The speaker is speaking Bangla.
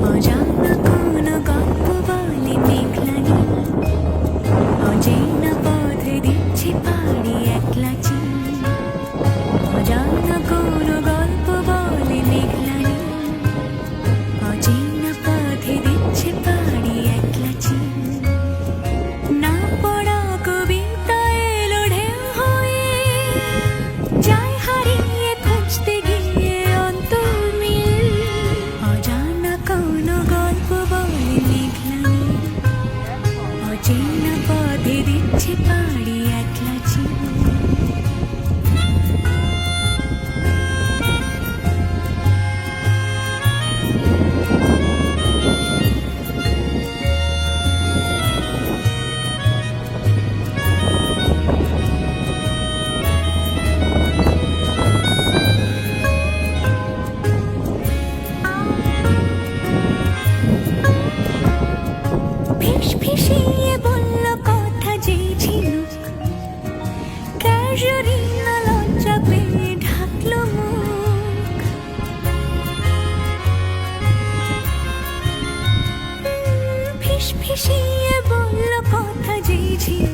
অজানা কোনো গল্প বলে মেঘলা নীল, অচেনা পথে দিচ্ছে পাড়ি একলা চিল। অজানা কোনো গল্প বলে মেঘলা নীল, অচেনা পথে দিচ্ছে পাড়ি একলা চিল। না পড়া কবিতা এলো ঢেউ হয়ে, যায় হারিয়ে খুঁজতে গিয়ে অন্তর্মিল। অজানা কোনো গল্প বলে মেঘলা নীল, অচেনা পথে দিচ্ছে পাড়ি একলা চিল। ফিসফিসিয়ে বলল কথা যে ঝিনুক, ক্যাজুরিনা লজ্জা পেয়ে ঢাকলো মুখ। ফিসফিসিয়ে বলল কথা যে ঝিনুক,